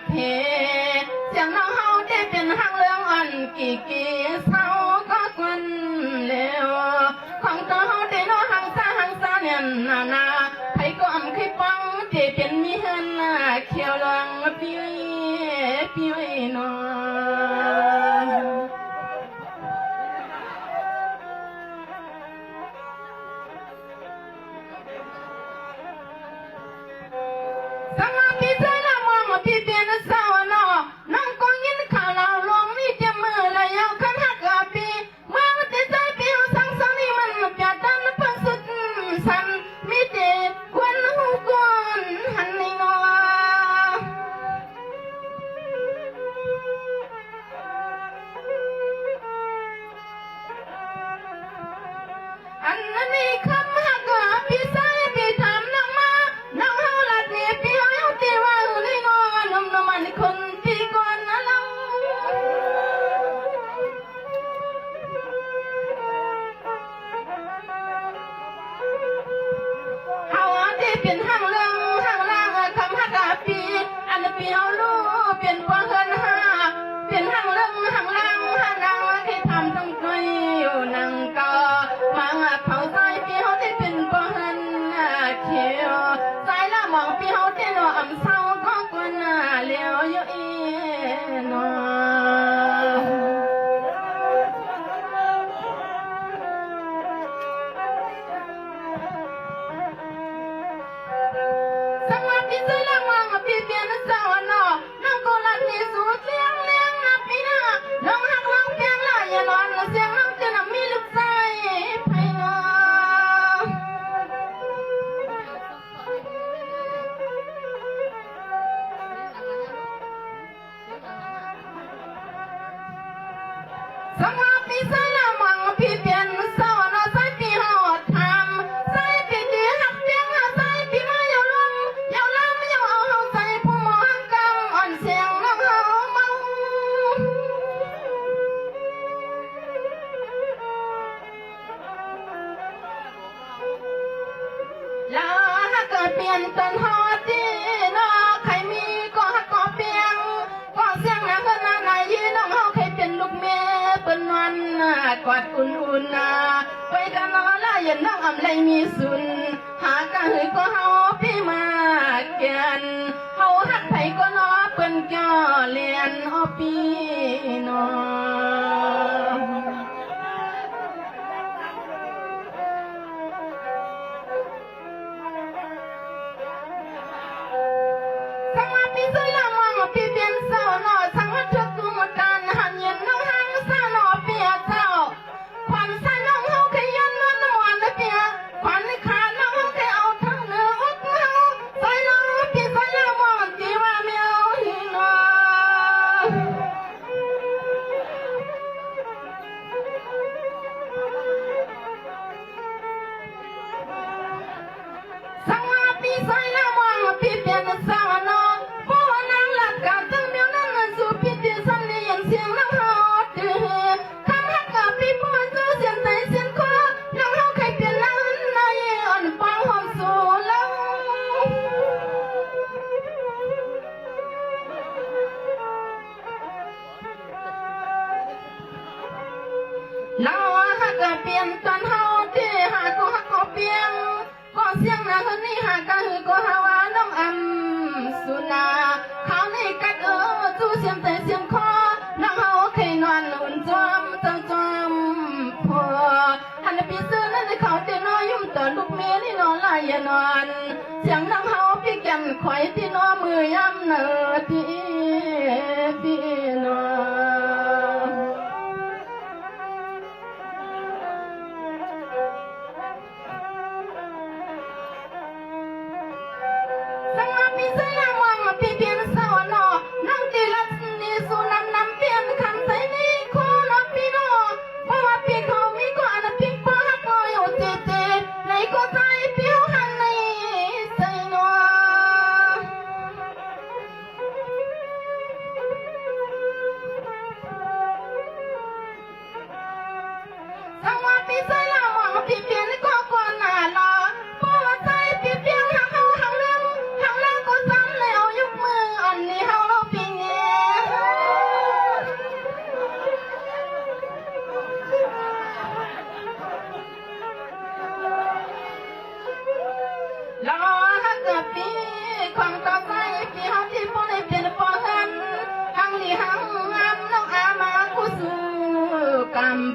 เพเสียงน้องเฮาได้เป็นหักเรื่องอ่อนกี่เศร้าก็กวนแล้วของตัวเฮาได้น้อหังซาเนี่ยนาไผก็อำไข่ป้องได้เป็นมีเฮินเขียวลวงพี่น้องสมาพี่เธอละมองพี่เปลี่ยนสาวน้อน้องก็ยินข่าวเราลงนี่จะมือละยาวขันหักอาปีเมื่อวันที่ใจพี่สังสารนี่มันเปียดันเพิ่งสุดสันมีเด็กควันหูกวนหันนี่น้ออันนี้คำหักอาปีใส่พี่ทำน้องมาน้องเฮาลัดนี่พี่เฮาตีว่านี่น้อน้องมันคนพี่ก่อนนะเราเฮาที่เป็นห้างเรื่องห้างล่างคำหักอาปีอันพี่เฮารู้เป็นกว่าเฮือนห้าเป็นห้างเรื่องห้างล่างห้างล่างที่ทำต้องคุยอยู่นั่งก็มาเผาใจพี่เฮาที่เป็นกว่าเฮือนเขียวใจละมองพี่เฮาที่น้ออำเศร้าก็กวนเลี้ยวอยู่อีน้อสวัสดีใจละมองพี่เปลี่ยนสาวน้อน้องก็ลัดนี่สูดเลี้ยงนับพี่น้าน้องหักน้องเพียงละอย่านอนเสียงน้องจะนำมีลูกชายไผน้อสมาพี่ใส่ละมองพี่เปลี่ยนสาวน้อใส่พี่หอดทำใส่พี่ดีหักเพียงใส่พี่มาอย่าลงอย่าล้ำอย่าเอาใส่ผู้หมอหักกำอ่อนเสียงน้องเฮาเมาลาหักเปลี่ยนต้นหอดดีน้อใครมีก็หักก็เปียงก็เสียงนะเพื่อนนายยีน้องเฮาใครเป็นลูกเมียเปิ้นนวลกอดอุ่นไปกันนอละยันน้องอำไรมีสุนหากะหือก็เฮาพี่มาแก่นเฮาหักไผก็นอเปิ้นก็เลียนพี่น้องสมาพี่ใส่ละมองพี่เปลี่ยนสาวน้อสังวัดทุกกุมการหันเย็นน้องหังสาวน้อเปียเจ้าควันใส่น้องเฮาขยันนวลมวนเปียควันขาดน้องเฮาแค่เอาทั้งเนื้ออกเฮาใส่น้องพี่ใส่ละมองที่ว่าเมียวหินน้องสังว่าพี่ใส่ละมองพี่เปลี่ยนสาวน้อผู้นางหลักกาตั้งเมียวนั่นสู่พี่ที่สันนี่ยันเสียงน้องเฮาดื้อคำหักกับพี่ปวดเสียงใจเสียงคอน้องเฮาใครเปลี่ยนนั้นนายอ่อนฟังหอมสู่เราเราหักเปลี่ยนตอนเฮาที่หาก็หักก็เปลี่ยนก็เสียงนะคนนี้หากะหือก็หาว่าน้องอำสุนาเขานี่กัดสู้เสียงแต่เสียงคอน้องเฮาเคยนอนอุ่นจอมพอหันปีซื้อนั่นเขาเต้นน้อยยุ่มต่อลูกเมียนี่นอนลายนอนเสียงน้องเฮาพี่แก่นข่อยที่นอมือย่ำเนื้อที่พี่นอพี่ใส่ละมองพี่เปลี่ยนสาวน้อนั่งตีลัดนี่สู่นำเปลี่ยนคันใส่นี่โคน้อพี่น้อเพราะว่าพี่เขามีกว่าอันพี่พอหักน้อยอยู่เจในก็ใจพี่หันในใส่น้อสังว่าพี่ใส่ละมองพี่เปลี่ยนก็ก่อนหน้าลาเพราะว่าใจพี่เปลี่ยนหักเฮาหักเรื่องก็ซ้ำใน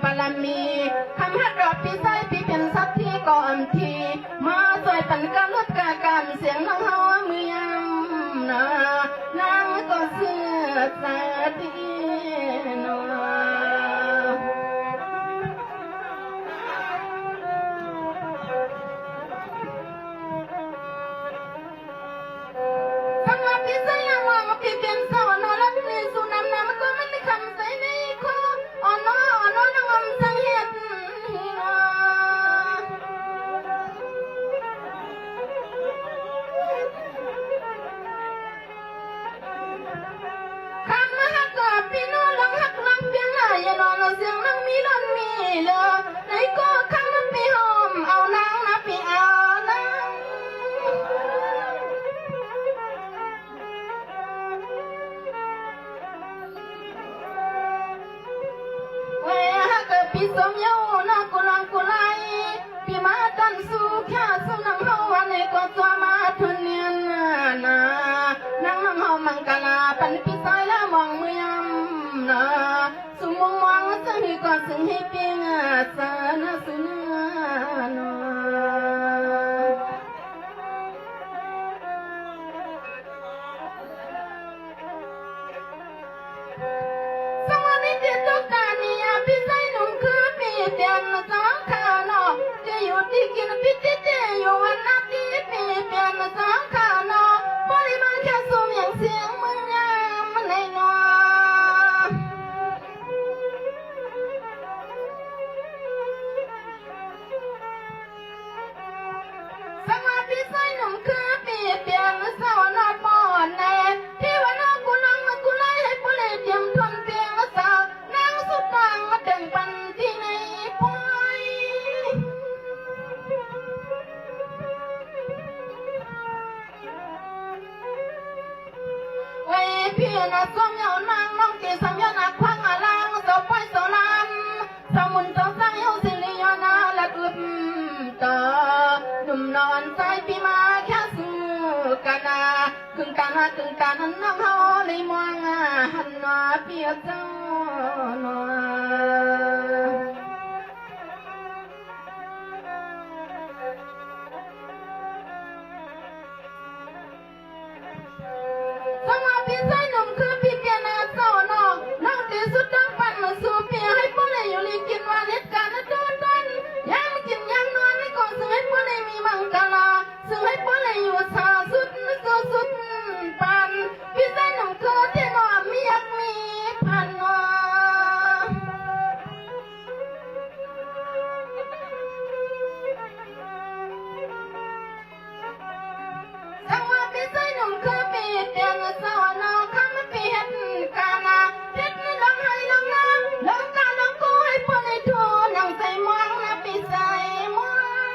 ปรมีคำฮัดรอดพี่ใส่พี่เป็นสักที่ก่อนทีมาสวยปันกะลดกะกันเสียงน้องเฮามือยำนะนางก็เสือสาดีนอสังว่าพี่ใส่ยังว่าพี่เป็นสาวนอลักนี่สุนำนำก็มันคำใส่ในคออ่อนน้อน้องสังเฮ็ดพี่น้องลังหักลังเพียงหลายอย่านอนเสียงนังมีล้นมีเลอไหนก็ข้างมันไปหอมเอานางนะพี่เอานางเว้ยฮักพี่สมเยาวนอกกุลังกุไลพี่มาตันสู้แค่สู้นังเฮาวันนี้ก็ตัวมาทุนเนียนนะนังเฮามังกลาปันพี่ซอยแล้วมองมือยำนะสุมมองสังก่อนสังให้เพียงสานะสุนาสวัสดีเจ้าตานี่พี่ใส่หนุ่มคือพี่เตียนสังขานอจะอยู่ที่กินพี่เจอยู่วันนัดที่พี่เตียนสังขานอบริบาลแค่สุ่มอย่างเสียงมึงมันในนอสวัสดีใส่หนุ่มคือพี่เตียนสาวนอปอนแน่ที่วันนอกูนั่งกูไล่ให้ผู้เล่เตรียมทนเตียงสาวนั่งสุดตังเดินปันที่ในปอยเว้ยพี่น่ะส้มยาวนางน้องตีสังยานักคว้างอลังสาวไปสาวลำสาวมุนสาวสังเฮาสิริยานาละอึบต่อหนุ่มนอนใจพี่มาแค่สู้กันนะกึ่งตาน้องเฮาเลยมองหันหน้าเปียกเจ้าหน้าสมาพี่ใส่หนุ่มคือพี่เปียนาเจ้าน้องน้องตีสุดดังปั่นมาสู่เปียให้พ่อเลยอยู่ลีกินวันเล็ดกันนะต้นยังไม่กินยังนอนไม่ก่อนซึ่งให้พ่อเลยมีมังกรซึ่งให้พ่อเลยอยู่ชาสุดปันพี่ใส่หนุ่มคือที่นอนมีอยากมีพันนอสังว่าพี่ใส่หนุ่มคือพี่เตียนสาวนอข้าไม่พี่เห็นกานาเห็นลองให้ลองน้ำลองกาลองกูให้พ่อเลยทูนั่งใส่มองนะพี่ใส่มอง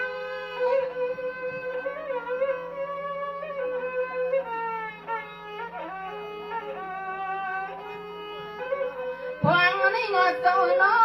พวงนี่งอเจ้าน้อ